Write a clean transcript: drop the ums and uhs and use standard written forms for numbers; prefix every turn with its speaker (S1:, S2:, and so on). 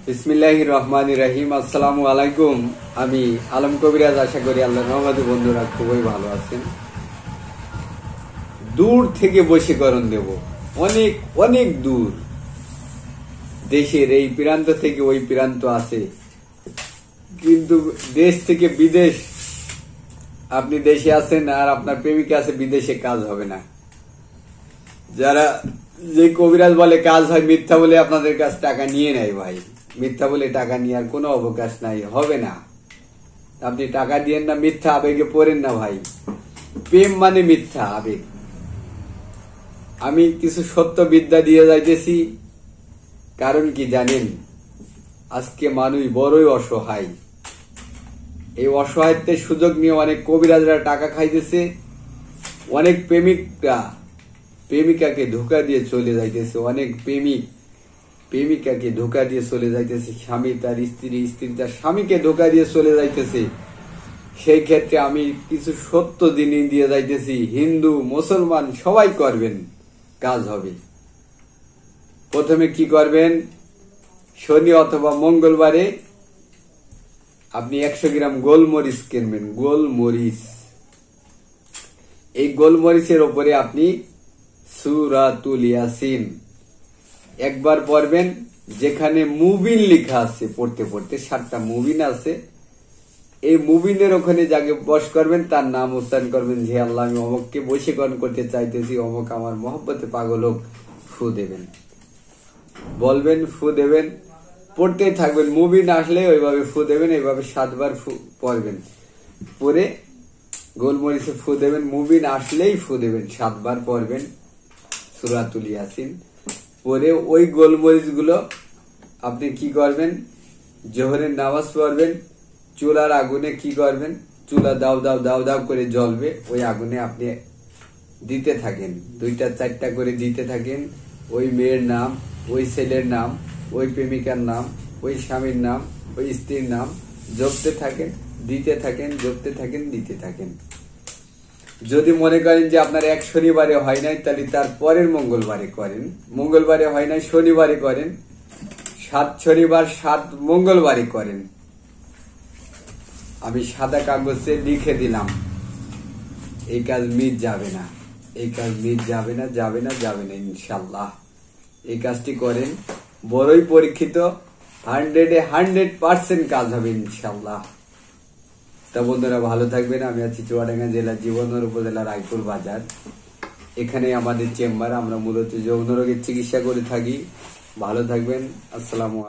S1: বিসমিল্লাহির রহমানির রহিম। আসসালামু আলাইকুম। আমি আলম কবিরাজ। আশা করি আল্লাহর রহমতে বন্ধুরা খুবই ভালো আছেন। দূর থেকে বশীকরণ দেব, অনেক অনেক দূর, দেশের এই প্রান্ত থেকে ওই প্রান্ত আছে, কিন্তু দেশ থেকে বিদেশ। আপনি দেশে আছেন আর আপনার প্রেমিকা আছে বিদেশে, কাজ হবে না। যারা যে কবিরাজ বলে কাজ হয়, মিথ্যা বলে আপনাদের কাছ টাকা নিয়ে নেয় ভাই। মিথ্যা বলে টাকা নেওয়ার কোনো অবকাশ নাই, হবে না। আপনি টাকা দিয়েন না, মিথ্যা আবেগে পড়েন না ভাই। প্রেম মানে মিথ্যা আবেগ। আমি কিছু সত্য বিদ্যা দিয়ে যাইতেছি, কারণ কি জানেন? আজকে মানুষ বড়ই অসহায়। এই অসহায়ত্বের সুযোগ নিয়ে অনেক কবিরাজরা টাকা খাইতেছে। অনেক প্রেমিকাকে ধোঁকা দিয়ে চলে যাইতেছে। অনেক প্রেমিকাকে ধোঁকা দিয়ে চলে যাইতেছে। স্বামী তার স্ত্রী, স্ত্রী তার স্বামীকে ধোঁকা দিয়ে চলে যাইতেছে। সেই ক্ষেত্রে আমি কিছু সত্য জিনিস দিয়ে যাইতেছি। হিন্দু মুসলমান সবাই করবেন, কাজ হবে। প্রথমে কি করবেন? শনি অথবা মঙ্গলবারে আপনি 100 গ্রাম গোলমরিচ কিনবেন। গোলমরিচ, এই গোলমরিচের ওপরে আপনি সূরাতুল ইয়াসিন একবার পড়বেন। যেখানে মুবিন লেখা আছে, পড়তে পড়তে 7টা মুবিন আছে, এই মুবিনের ওখানে যাকে বশ করবেন তার নাম উচ্চারণ করবেন যে আল্লাহ, আমি অমককে বশীকরণ করতে চাইতেছি, অমক আমার মহব্বতে পাগল হোক। ফু দেবেন, বলবেন, ফু দেবেন, পড়তেই থাকবেন। মুবিন আসলে ওইভাবে ফু দেবেন। এইভাবে 7 বার পড়বেন। পরে গোলমরিচে ফু দেবেন। মুবিন আসলেই ফু দেবেন, 7 বার পড়বেন সূরাতুল ইয়াসিন। পরে ওই গোলমরিচ গুলো আপনি কি করবেন? জোহরের নামাজ পড়বেন। চুলার আগুনে কি করবেন? চুলা দাও দাও দাও দাও করে জ্বলবে, ওই আগুনে আপনি দিতে থাকেন। 2টা 4টা করে দিতে থাকেন। ওই মেয়ের নাম, ওই ছেলের নাম, ওই প্রেমিকার নাম, ওই স্বামীর নাম, ওই স্ত্রীর নাম জপতে থাকেন, দিতে থাকেন, জপতে থাকেন, দিতে থাকেন। যদি মনে করেন যে আপনার এক শনিবারে হয় নাই, তাহলে তার পরের মঙ্গলবারে করেন। মঙ্গলবারে হয় নাই, শনিবারে করেন। 7 শনিবার 7 মঙ্গলবারে করেন। আমি সাদা কাগজে লিখে দিলাম, এই কাজ মিস যাবে না, এই কাজ মিস যাবে না, যাবে না, যাবে না ইনশাল্লাহ। এই কাজটি করেন, বড়ই পরীক্ষিত। 100% কাজ হবে ইনশাল্লাহ। তা বন্ধুরা ভালো থাকবেন। আমি আছি চুয়াডাঙ্গা জেলার জীবননগর উপজেলার রায়পুর বাজার। এখানে আমাদের চেম্বার। আমরা মূলত যৌন রোগের চিকিৎসা করে থাকি। ভালো থাকবেন। আসসালামু আলাইকুম।